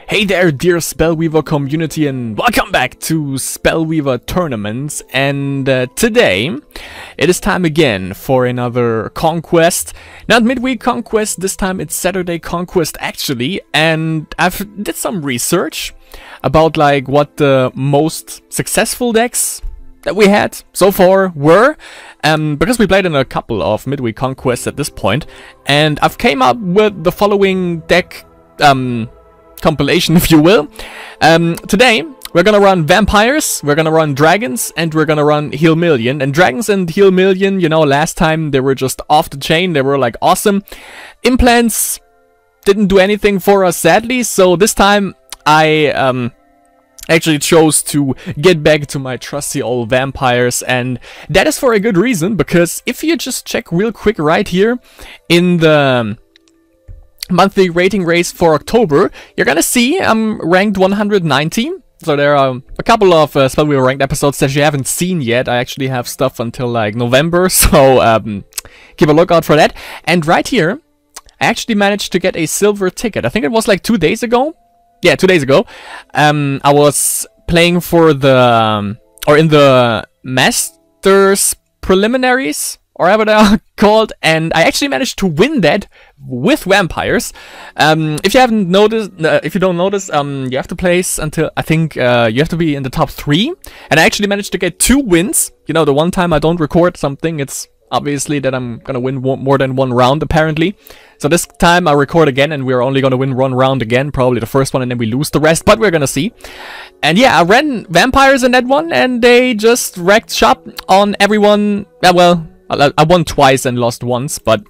Hey there, dear Spellweaver community, and welcome back to Spellweaver tournaments. And today it is time again for another Conquest. Not midweek Conquest, this time it's Saturday Conquest actually. And I've did some research about like what the most successful decks that we had so far were, because we played in a couple of midweek Conquests at this point, and I've came up with the following deck compilation, if you will. Today we're gonna run vampires, we're gonna run dragons, and we're gonna run Heal Million. And dragons and Heal Million, you know, last time they were just off the chain, they were like awesome. Implants didn't do anything for us, sadly, so this time I actually chose to get back to my trusty old vampires, and that is for a good reason, because if you just check real quick right here in the monthly rating race for October, you're gonna see I'm ranked 190. So there are a couple of Spellweaver ranked episodes that you haven't seen yet. I actually have stuff until like November, so keep a lookout for that. And right here, I actually managed to get a silver ticket. I think it was like 2 days ago. Yeah, 2 days ago. I was playing for the, or in the Masters preliminaries, or whatever they are called, and I actually managed to win that with vampires. If you haven't noticed, if you don't notice, you have to place until, I think, you have to be in the top 3, and I actually managed to get 2 wins. You know, the one time I don't record something, it's obviously that I'm gonna win more than one round, apparently. So this time I record again, and we're only gonna win one round again, probably the first one, and then we lose the rest, but we're gonna see. And yeah, I ran vampires in that one, and they just wrecked shop on everyone. Well, I won twice and lost once, but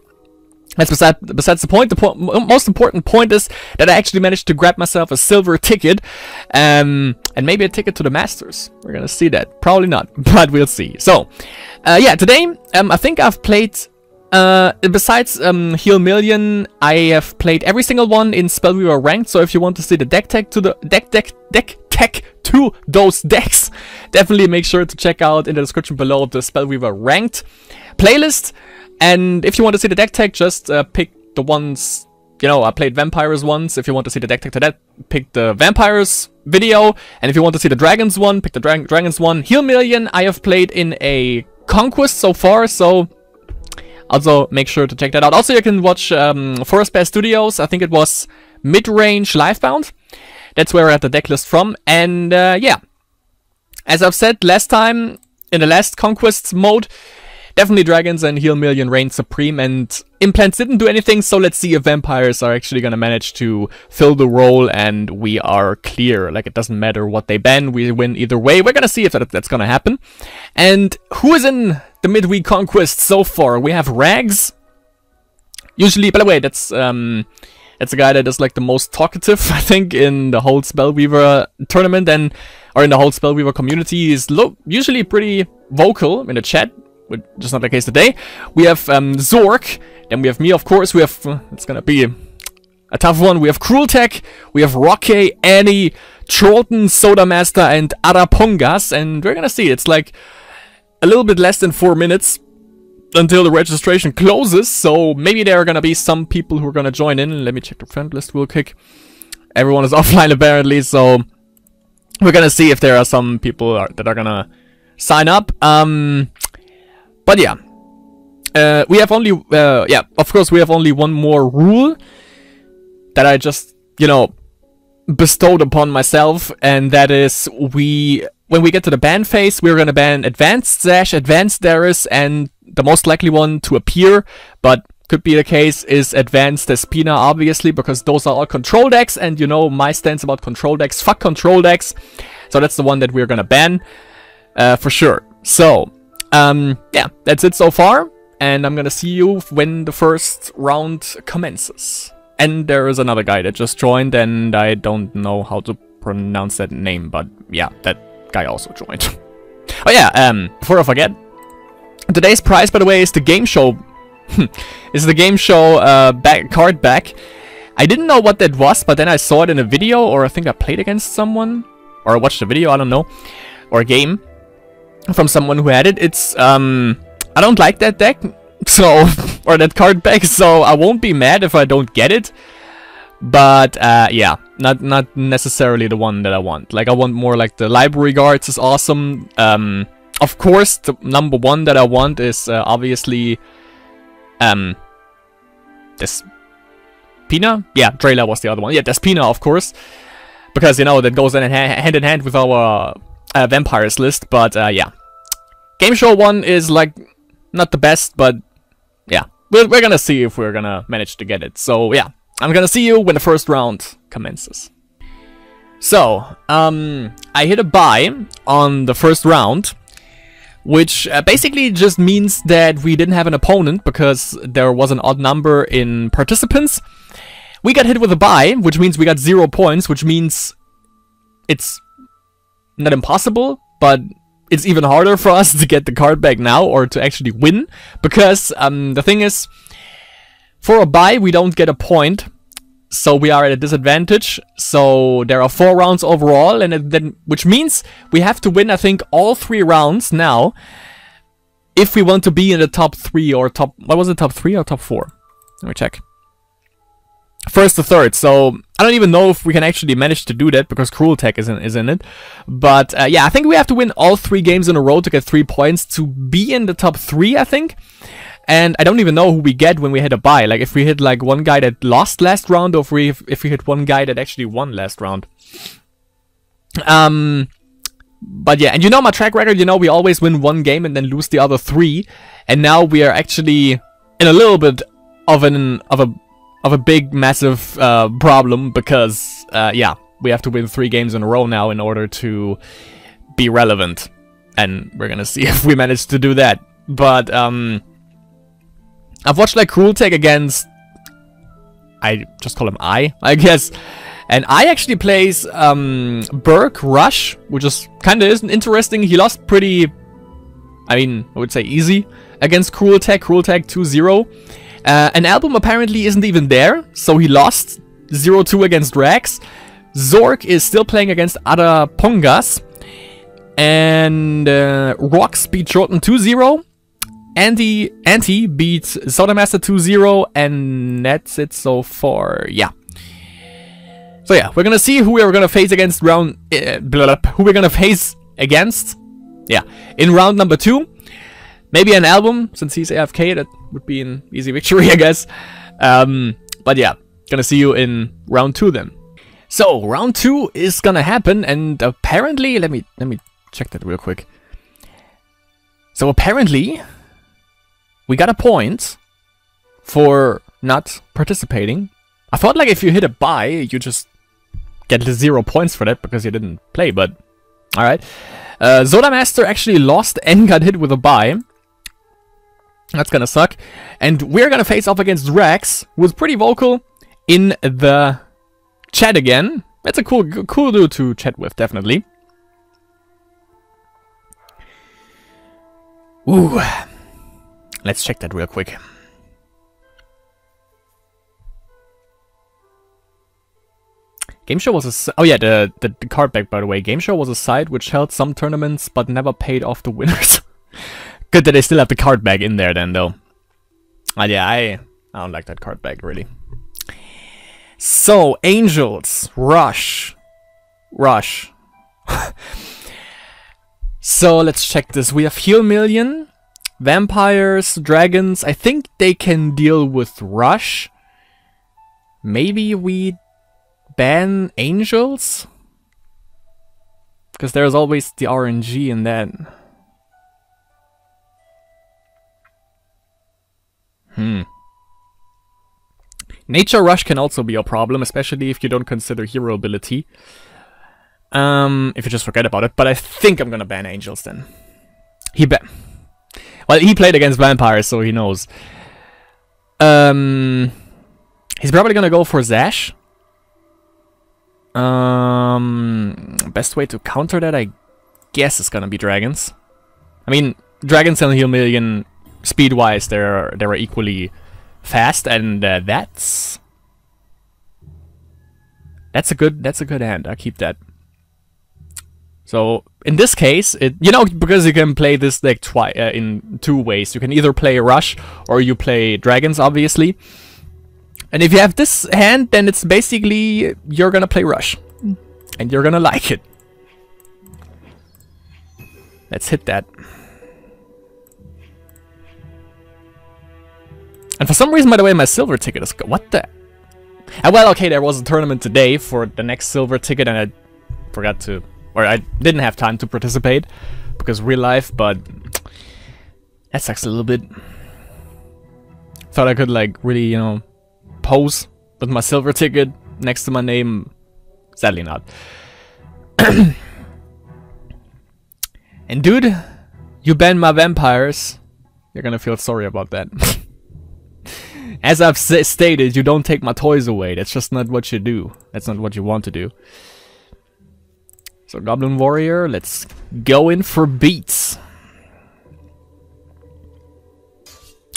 that's besides the point. The most important point is that I actually managed to grab myself a silver ticket, and maybe a ticket to the Masters. We're gonna see that. Probably not, but we'll see. So, yeah, today I think I've played, besides Heal Million, I have played every single one in Spellweaver ranked. So if you want to see the deck tech to the deck tech to those decks, definitely make sure to check out in the description below the Spellweaver ranked playlist. And if you want to see the deck tech, just pick the ones, you know, I played vampires once. If you want to see the deck tech to that, pick the vampires video. And if you want to see the dragons one, pick the dragons one. Heal Million I have played in a Conquest so far, so also make sure to check that out. Also, you can watch Forest Bear Studios, I think it was Mid-Range Livebound. That's where I had the deck list from. And yeah, as I've said last time, in the last Conquest mode, definitely dragons and Heal Million reigned supreme, and implants didn't do anything, so let's see if vampires are actually gonna manage to fill the role and we are clear. Like, it doesn't matter what they ban, we win either way. We're gonna see if that's gonna happen. And who is in the midweek Conquest so far? We have Rags. Usually, by the way, that's a guy that is like the most talkative, I think, in the whole Spellweaver tournament, and or in the whole Spellweaver community. He's usually pretty vocal in the chat, which is not the case today. We have Zork, then we have me, of course. We have, it's gonna be a tough one. We have Cruel Tech, we have Rocky, Annie, Trolton, Soda Master, and Arapongas, and we're gonna see. It's like a little bit less than 4 minutes until the registration closes, so maybe there are gonna be some people who are gonna join in. Let me check the friend list real quick. Everyone is offline apparently, so we're gonna see if there are some people that are gonna sign up. But yeah, we have only, yeah, of course we have only one more rule that I just, you know, bestowed upon myself, and that is when we get to the ban phase, we're gonna ban Advanced Zash, Advanced Darius, and the most likely one to appear, but could be the case, is Advanced Despina, obviously, because those are all control decks, and you know my stance about control decks. Fuck control decks. So that's the one that we're gonna ban, for sure. So, yeah, that's it so far, and I'm gonna see you when the first round commences. And there is another guy that just joined, and I don't know how to pronounce that name, but yeah, that guy also joined. Oh yeah, before I forget, today's prize, by the way, is the game show. Is the game show card back. I didn't know what that was, but then I saw it in a video, or I think I played against someone, or I watched a video, I don't know, or a game from someone who had it. It's I don't like that deck, so or that card back, so I won't be mad if I don't get it. But yeah, not necessarily the one that I want. Like, I want more like the library guards is awesome. Of course, the number one that I want is obviously Despina? Yeah, Drayla was the other one. Yeah, Despina, of course. Because, you know, that goes hand in hand with our vampires list. But, yeah. Game Show 1 is, like, not the best, but, yeah. We're gonna see if we're gonna manage to get it. So, yeah. I'm gonna see you when the first round commences. So, I hit a bye on the first round, which basically just means that we didn't have an opponent because there was an odd number in participants. We got hit with a bye, which means we got 0 points, which means it's not impossible, but it's even harder for us to get the card back now or to actually win, because the thing is, for a bye we don't get a point, so we are at a disadvantage. So there are 4 rounds overall, and then which means we have to win, I think, all 3 rounds now if we want to be in the top 3 or top, what was it, top 3 or top 4? Let me check. First to third, so I don't even know if we can actually manage to do that because Cruel Tech is in it. But yeah, I think we have to win all 3 games in a row to get 3 points to be in the top 3, I think. And I don't even know who we get when we hit a bye. Like, if we hit like one guy that lost last round, or if we hit one guy that actually won last round. But yeah, and you know my track record, you know, we always win 1 game and then lose the other 3. And now we are actually in a little bit of a big, massive problem, because yeah, we have to win 3 games in a row now in order to be relevant. And we're gonna see if we manage to do that. But I've watched like Cruel Tech against, I just call him I guess. And I actually plays Burke Rush, which is kind of interesting. He lost pretty, I mean, I would say easy against Cruel Tech 2-0. An album apparently isn't even there, so he lost 0-2 against Rax. Zork is still playing against Ada Pongas. And Rox beat Jordan 2-0. Anti beats Sodamaster 2-0, and that's it so far. Yeah. So yeah, we're gonna see who we're gonna face against round... who we're gonna face against. Yeah, in round number 2. Maybe an album, since he's AFK, that would be an easy victory, I guess. But yeah, gonna see you in round 2 then. So, round 2 is gonna happen, and apparently... Let me check that real quick. So apparently... we got a point for not participating. I thought like if you hit a bye, you just get 0 points for that because you didn't play, but alright. Sodamaster actually lost and got hit with a bye. That's gonna suck. And we're gonna face off against Rax, who was pretty vocal in the chat again. That's a cool dude to chat with, definitely. Ooh. Let's check that real quick. Game Show was a... oh yeah, the card back, by the way. Game Show was a site which held some tournaments but never paid off the winners. Good that they still have the card back in there then, though. Yeah, I don't like that card back, really. So, Angels. Rush. So, let's check this. We have Heal Million. Vampires, dragons, I think they can deal with Rush. Maybe we ban Angels? Because there's always the RNG in that. Nature Rush can also be a problem, especially if you don't consider hero ability. If you just forget about it, but I think I'm gonna ban Angels then. Well, he played against vampires, so he knows. He's probably gonna go for Zash. Best way to counter that, I guess, is gonna be dragons. I mean, dragons and Heal Million, speed-wise, they're equally fast, and that's a good hand. I'll keep that. So in this case, you know, because you can play this deck in 2 ways. You can either play Rush or you play Dragons, obviously. And if you have this hand, then it's basically you're gonna play Rush. And you're gonna like it. Let's hit that. And for some reason, by the way, my silver ticket is... What the... well, okay, there was a tournament today for the next silver ticket, and I forgot to... Or I didn't have time to participate, because real life, but... That sucks a little bit. Thought I could, like, really, you know, pose with my silver ticket next to my name. Sadly not. And dude, you banned my vampires. You're gonna feel sorry about that. As I've stated, you don't take my toys away. That's just not what you do. That's not what you want to do. So Goblin Warrior, let's go in for beats.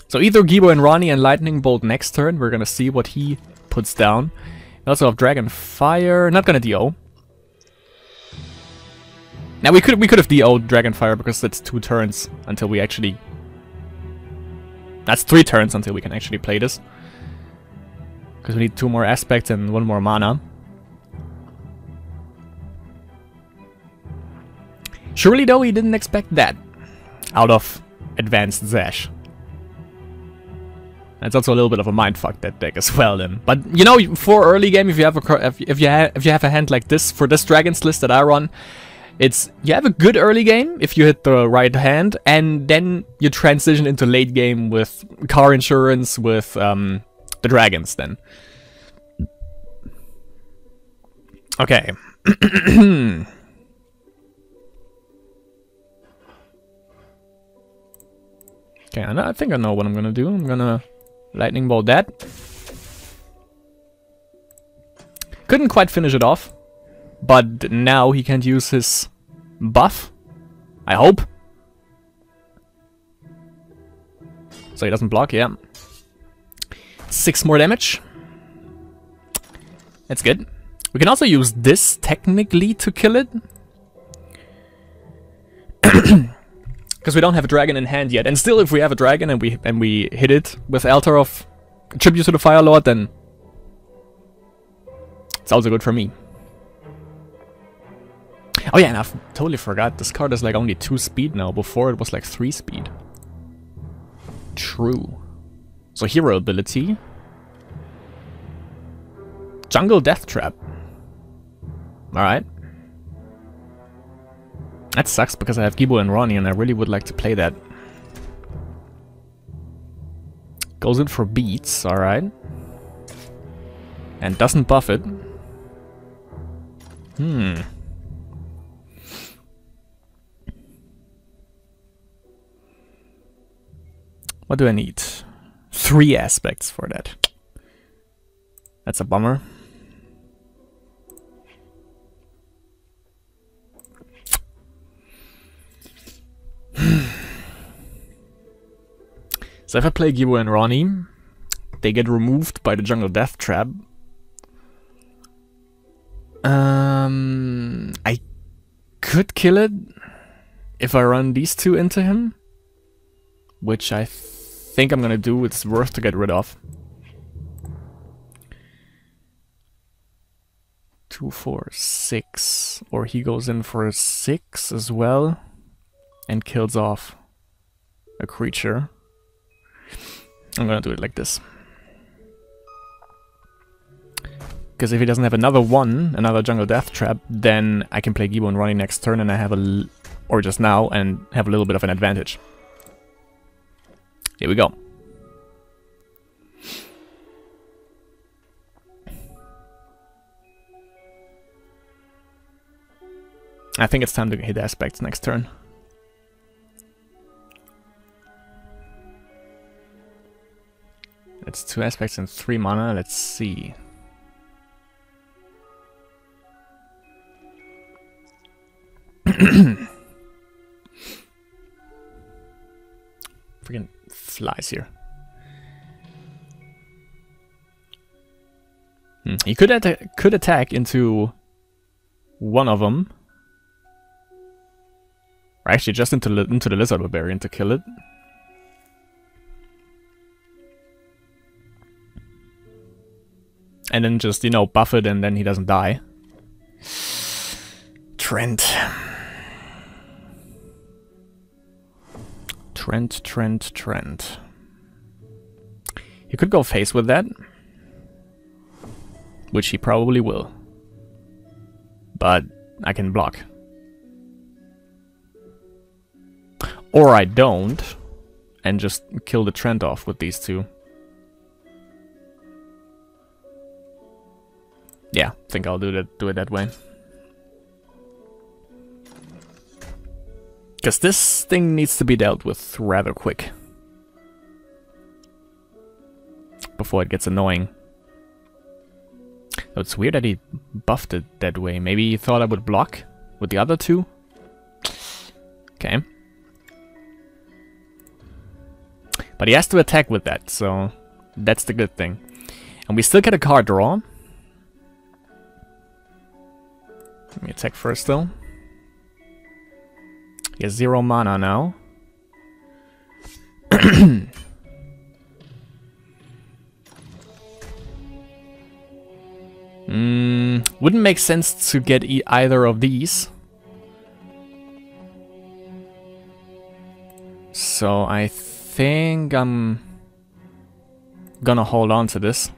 So either Gibo and Ronnie and Lightning Bolt next turn. We're gonna see what he puts down. We also have Dragon Fire. Not gonna DO. Now we could have DO'd Dragon Fire because that's 2 turns until we actually... That's 3 turns until we can actually play this. Because we need 2 more aspects and 1 more mana. Surely though, he didn't expect that out of Advanced Zash. That's also a little bit of a mindfuck, that deck as well then. But you know, for early game, if you have a hand like this for this Dragons list that I run, it's you have a good early game if you hit the right hand, and then you transition into late game with car insurance with the dragons then. Okay. Okay, I think I know what I'm gonna do. I'm gonna Lightning Bolt that. Couldn't quite finish it off, but now he can't use his buff. I hope. So he doesn't block, yeah. 6 more damage. That's good. We can also use this technically to kill it. Because we don't have a dragon in hand yet. And still, if we have a dragon and we hit it with Altar of Tribute to the Fire Lord, then it's also good for me. Oh yeah, and I totally forgot. This card is like only 2 speed now. Before it was like 3 speed. True. So hero ability. Jungle Death Trap. Alright. That sucks because I have Gibo and Ronnie and I really would like to play that. Goes in for beats, alright. And doesn't buff it. What do I need? 3 aspects for that. That's a bummer. So if I play Gibo and Ronnie, they get removed by the Jungle Death Trap. I could kill it if I run these 2 into him, which I think I'm gonna do. It's worth to get rid of. 2, 4, 6, or he goes in for a 6 as well and kills off a creature. I'm gonna do it like this. Because if he doesn't have another Jungle Death Trap, then I can play Gibo and Ronnie next turn and I have or just now, and have a little bit of an advantage. Here we go. I think it's time to hit aspects next turn. It's 2 aspects and 3 mana. Let's see. Freaking flies here. He could attack into one of them. Or actually just into the Lizard Barbarian to kill it. And then just, you know, buff it and then he doesn't die. Trent. Trent. He could go face with that. Which he probably will. But I can block. Or I don't. And just kill the Trent off with these two. Yeah, I think I'll do it that way. Because this thing needs to be dealt with rather quick. Before it gets annoying. Oh, it's weird that he buffed it that way. Maybe he thought I would block with the other two? Okay. But he has to attack with that, so that's the good thing. And we still get a card draw. Let me attack first though. He has 0 mana now. Wouldn't make sense to get either of these. So I think I'm gonna hold on to this.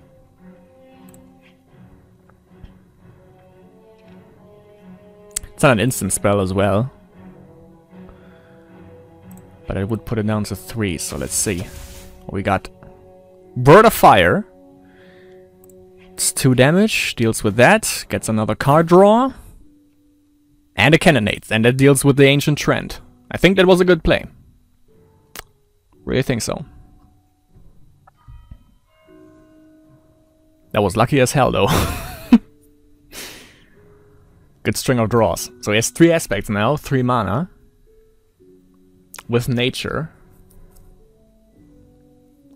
It's not an instant spell as well. But I would put it down to 3, so let's see. We got Bird of Fire. It's 2 damage, deals with that, gets another card draw. And a Cannonade, and that deals with the Ancient Trent. I think that was a good play. Really think so. That was lucky as hell though. Good string of draws. So he has 3 aspects now, 3 mana. With nature.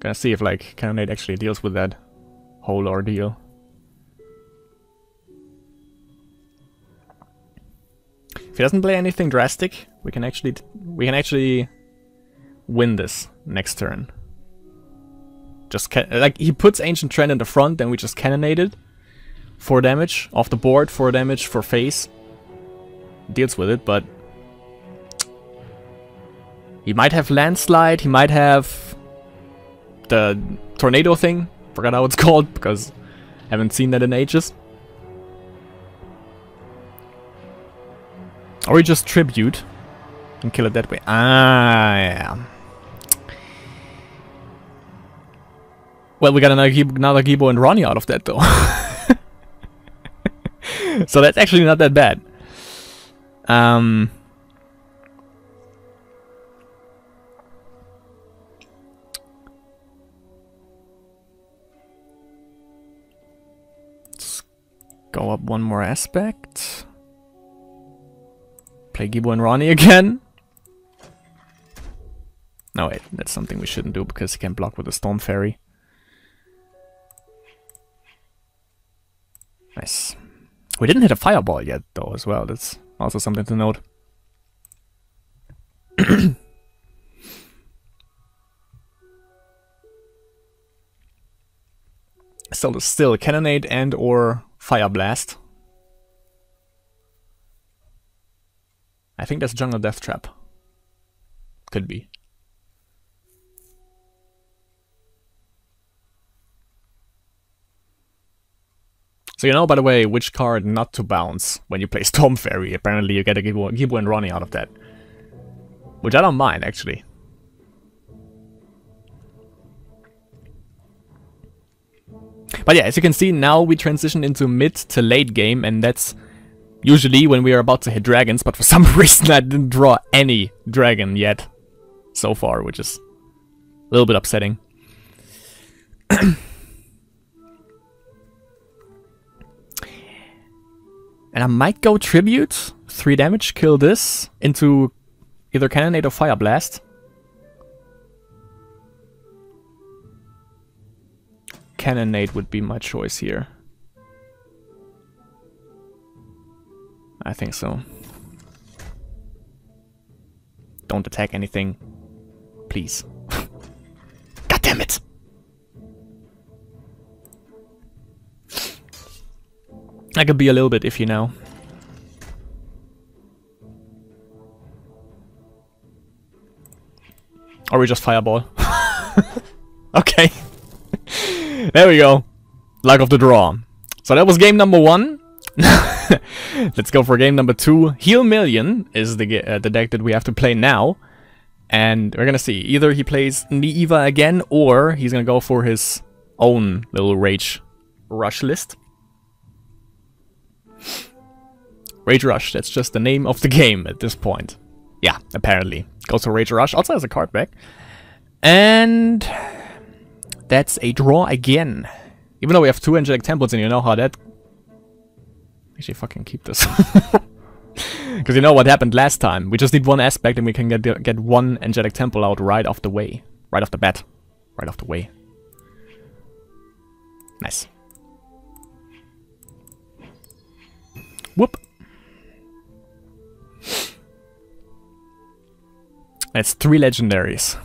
Gonna see if like Cannonade actually deals with that whole ordeal. If he doesn't play anything drastic, we can actually win this next turn. Just like he puts Ancient Trent in the front, then we just Cannonade it. 4 damage off the board, 4 damage for face. Deals with it, but he might have Landslide, he might have the tornado thing. Forgot how it's called because I haven't seen that in ages. Or we just Tribute and kill it that way. Ah, yeah. Well, we got another Gibo and Ronnie out of that though. So that's actually not that bad. Let's go up 1 more aspect. Play Gibo and Ronnie again. No wait, that's something we shouldn't do because he can block with the Storm Fairy. Nice. We didn't hit a Fireball yet though as well, that's also something to note. So still Cannonade and or Fire Blast. I think that's Jungle Death Trap. Could be. So you know, by the way, which card not to bounce when you play Storm Fairy. Apparently you get a Gibo and Ronnie out of that. Which I don't mind, actually. But yeah, as you can see, now we transition into mid to late game, and that's usually when we are about to hit dragons, but for some reason I didn't draw any dragon yet so far, which is a little bit upsetting. And I might go Tribute, 3 damage, kill this, into either Cannonade or Fire Blast. Cannonade would be my choice here. I think so. Don't attack anything. Please. God damn it! I could be a little bit iffy now. Or we just fireball. Okay. There we go. Luck of the draw. So that was game number 1. Let's go for game number 2. Heal Million is the deck that we have to play now. And we're gonna see. Either he plays Neva again, or he's gonna go for his own little Rage Rush list. Rage Rush, that's just the name of the game at this point. Yeah, apparently. Goes for Rage Rush. Also has a card back. And that's a draw again. Even though we have 2 Angelic Temples, and you know how that... Actually, fucking keep this. Because you know what happened last time. We just need 1 aspect and we can get 1 Angelic Temple out right off the way. Right off the bat. Right off the way. Nice. Whoop. That's 3 legendaries.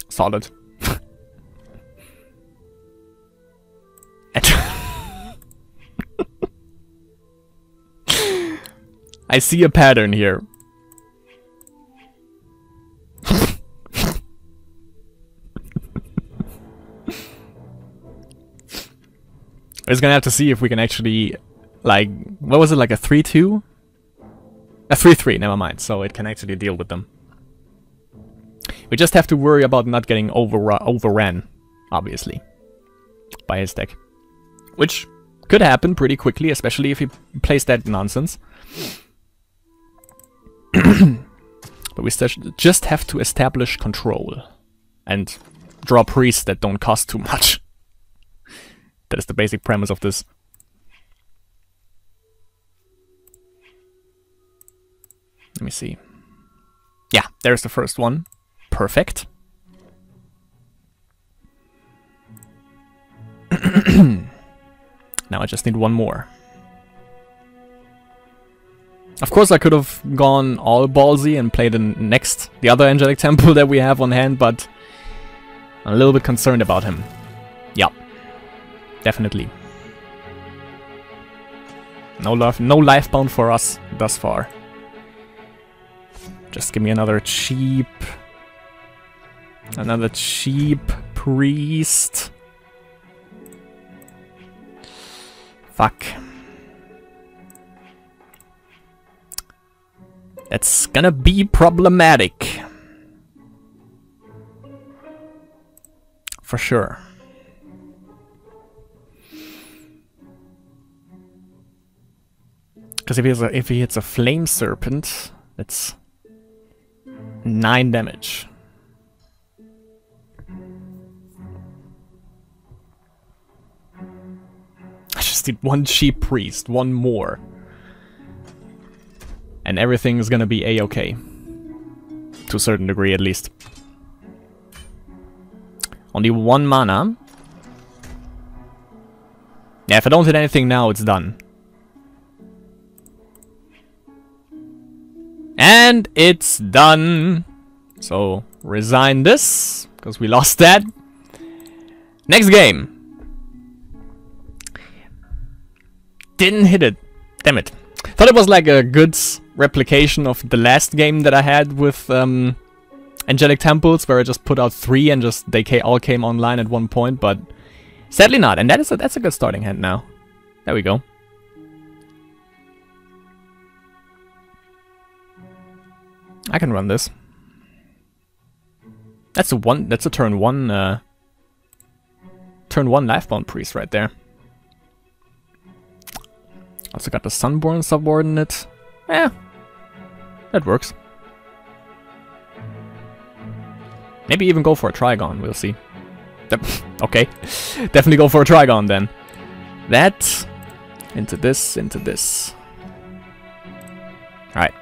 Solid. I see a pattern here. We're just gonna have to see if we can actually, like, what was it, like a 3-2? A 3-3, never mind, so it can actually deal with them. We just have to worry about not getting overran, obviously, by his deck. Which could happen pretty quickly, especially if he plays that nonsense. But we just have to establish control and draw priests that don't cost too much. That is the basic premise of this. Let me see. Yeah, there's the first one. Perfect. Now I just need 1 more. Of course I could have gone all ballsy and played the other Angelic Temple that we have on hand, but I'm a little bit concerned about him. Yeah, definitely. No lifebound for us thus far. Just give me another cheap priest. Fuck. That's gonna be problematic. For sure. Because if he hits a Flame Serpent, that's 9 damage. I just need 1 cheap priest, 1 more. And everything's gonna be a-okay. To a certain degree, at least. Only 1 mana. Yeah, if I don't hit anything now, it's done. And it's done. So, resign this, because we lost that. Next game. Didn't hit it. Damn it. Thought it was like a good replication of the last game that I had with Angelic Temples, where I just put out 3 and just they all came online at 1 point, but sadly not. And that's a good starting hand now. There we go. I can run this. That's a turn 1 Lifebound Priest right there. Also got the Sunborn subordinate. Eh, that works. Maybe even go for a Trigon, we'll see. Okay, definitely go for a Trigon then. That, into this, into this. Alright.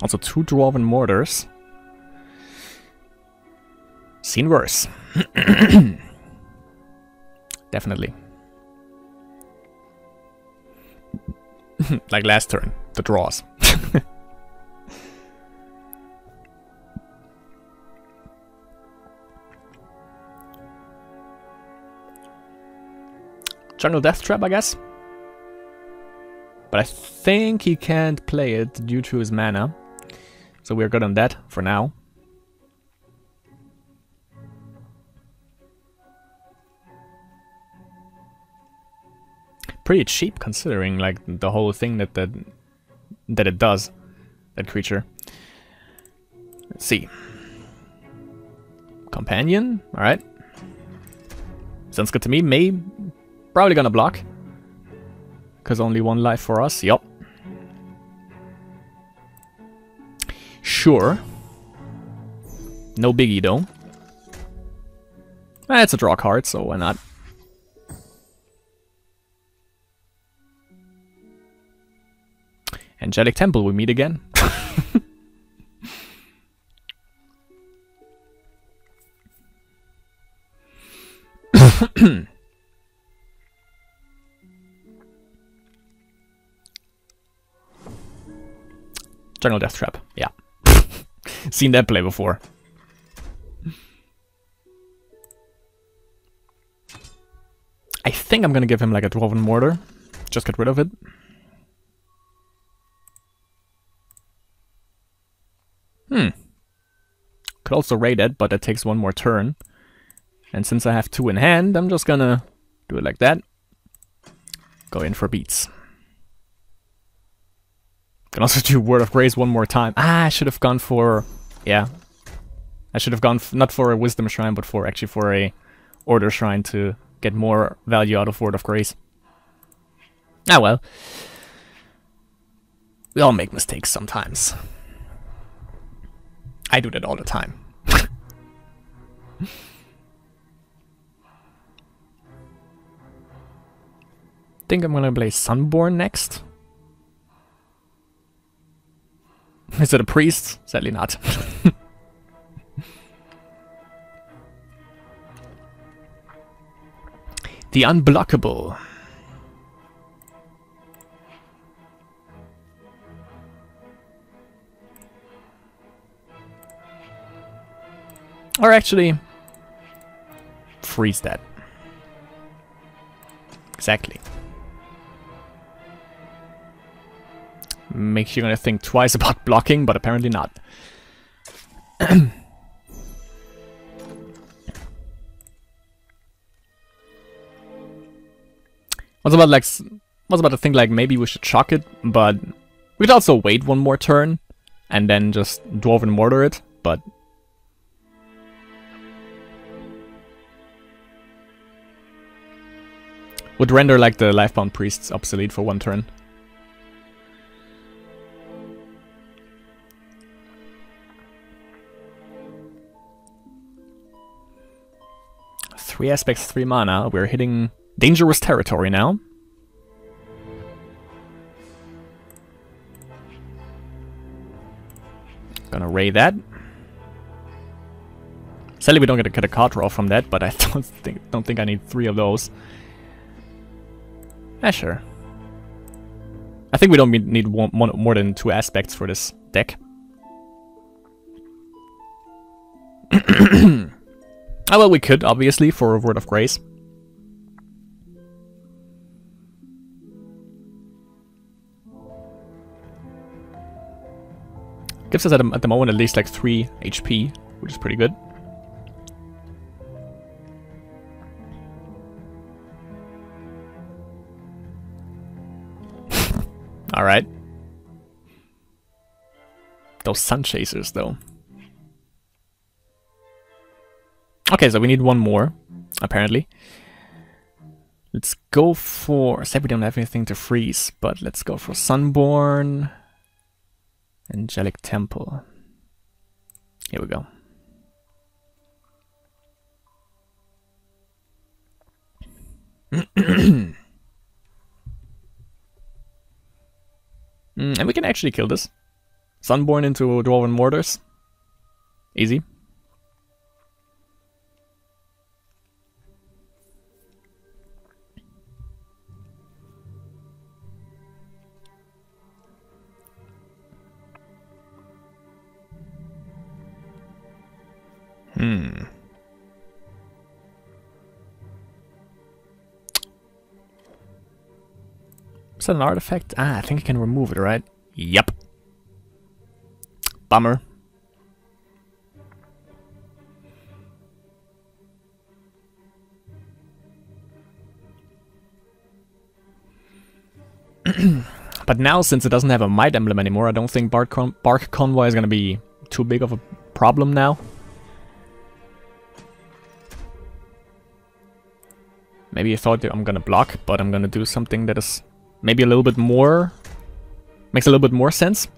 Also 2 Dwarven Mortars. Seen worse. Definitely. Like last turn, the draws. Jungle Death Trap, I guess. But I think he can't play it due to his mana. So we're good on that for now. Pretty cheap considering like the whole thing that it does, that creature. Let's see. Companion, alright. Sounds good to me. Probably gonna block. Because only one life for us, yup. Sure. No biggie though. It's a draw card, so why not? Angelic Temple, we meet again. Jungle Death Trap, yeah. Seen that play before. I think I'm gonna give him like a Dwarven Mortar. Just get rid of it. Could also raid it, but that takes one more turn. And since I have 2 in hand, I'm just gonna do it like that. Go in for beats. Can also do Word of Grace one more time. I should have gone for... yeah. I should have gone not for a Wisdom Shrine, but for actually for a Order Shrine to get more value out of Word of Grace. Ah well. We all make mistakes sometimes. I do that all the time. Think I'm gonna play Sunborn next. Is it a priest? Sadly not. The Unblockable. Or actually, freeze that. Exactly. Makes you gonna think twice about blocking, but apparently not. I was about to think like maybe we should shock it, but we could also wait one more turn and then just Dwarven Mortar it, but would render like the Lifebound Priests obsolete for one turn. Three aspects, 3 mana. We're hitting dangerous territory now. Gonna ray that. Sadly, we don't get a card draw from that, but I don't think I need 3 of those. Yeah, sure. I think we don't need more than 2 aspects for this deck. Oh, well, we could, obviously, for a Word of Grace. Gives us at the moment at least like 3 HP, which is pretty good. Alright. Those Sun Chasers, though. Okay, so we need one more, apparently. Let's go for... Said we don't have anything to freeze, but let's go for Sunborn. Angelic Temple. Here we go. And we can actually kill this. Sunborn into Dwarven Mortars. Easy. Is that an artifact? Ah, I think I can remove it, right? Yep. Bummer. But now, since it doesn't have a might emblem anymore, I don't think Bark Convoy is gonna be too big of a problem now. Maybe I thought that I'm gonna block, but I'm gonna do something that is maybe a little bit more... makes a little bit more sense.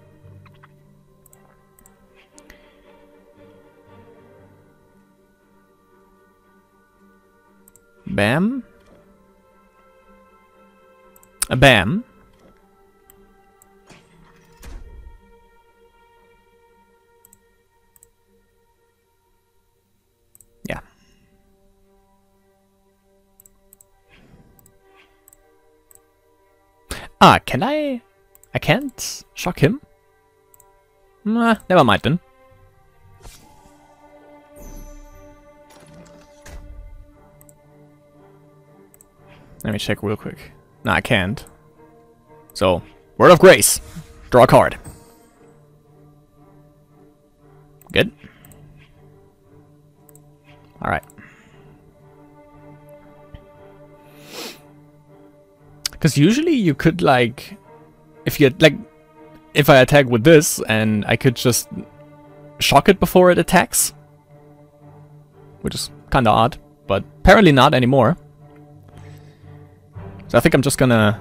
Bam. A bam. Yeah. Ah, can I? I can't shock him? Nah, never mind then. Let me check real quick. No, I can't. So, Word of Grace. Draw a card. Good. Alright. Because usually you could, like... If you, like... If I attack with this, and I could just... shock it before it attacks. Which is kinda odd. But apparently not anymore. So I think I'm just gonna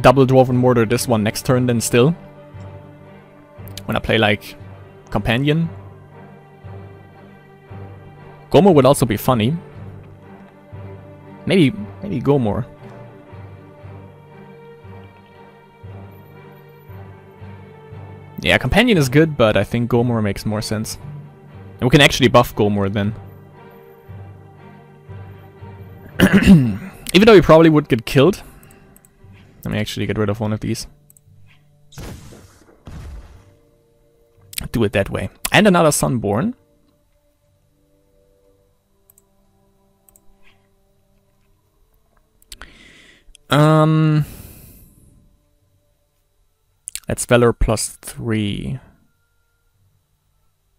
double Dwarven Mortar this one next turn then still. When I play like Companion. Gomor would also be funny. Maybe Gomor. Yeah, Companion is good, but I think Gomor makes more sense. And we can actually buff Gomor then. Even though he probably would get killed. Let me actually get rid of one of these. Do it that way. And another Sunborn. That's Valor +3.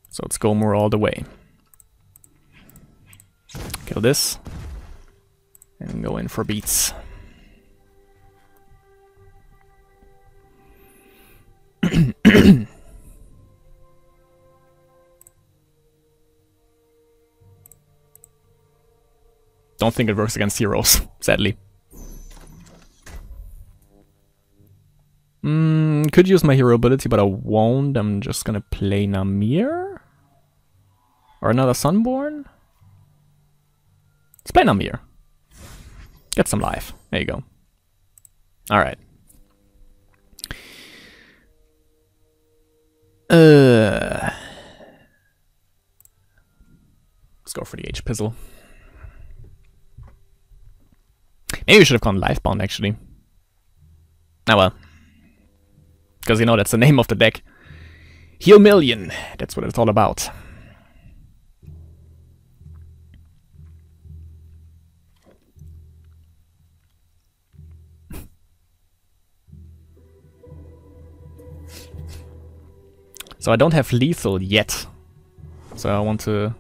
So it's Gomor all the way. Kill this. And go in for beats. Don't think it works against heroes, sadly. Could use my hero ability, but I won't. I'm just gonna play Namir? Or another Sunborn? Let's play Namir. Get some life. There you go. Alright. Let's go for the H-Pizzle. Maybe we should have gone Lifebound, actually. Ah well. Because, you know, that's the name of the deck. Heal Million. That's what it's all about. So I don't have lethal yet. So I want to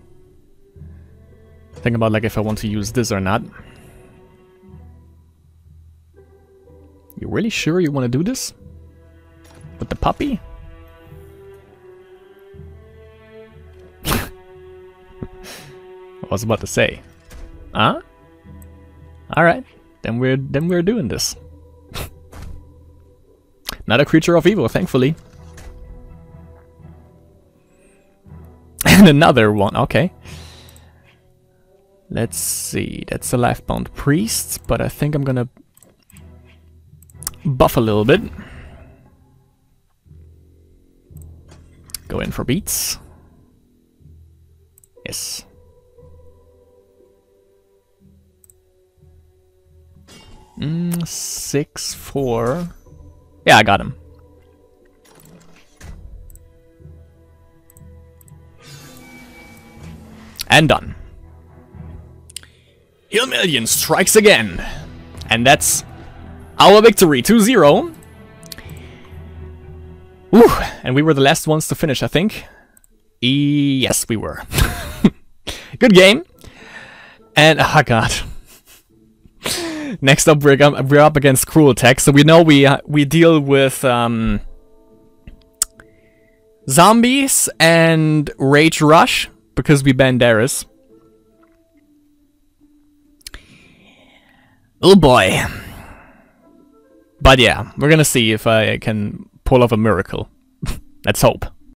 think about like if I want to use this or not. You really sure you want to do this? With the puppy? I was about to say. Huh? Alright. Then we're doing this. Not a creature of evil, thankfully. And another one, okay. Let's see, that's a Lifebound Priest, but I think I'm gonna buff a little bit. Go in for beats. Yes. Mm, 6-4. Yeah, I got him. And done. Heal Million strikes again. And that's Our victory, 2-0. Woo, and we were the last ones to finish, I think. Yes, we were. Good game. And, oh god. Next up, we're up against Cruel Tech, so we know we deal with zombies and Rage Rush, because we banned Darius. Oh boy. But yeah, we're gonna see if I can pull off a miracle. Let's hope.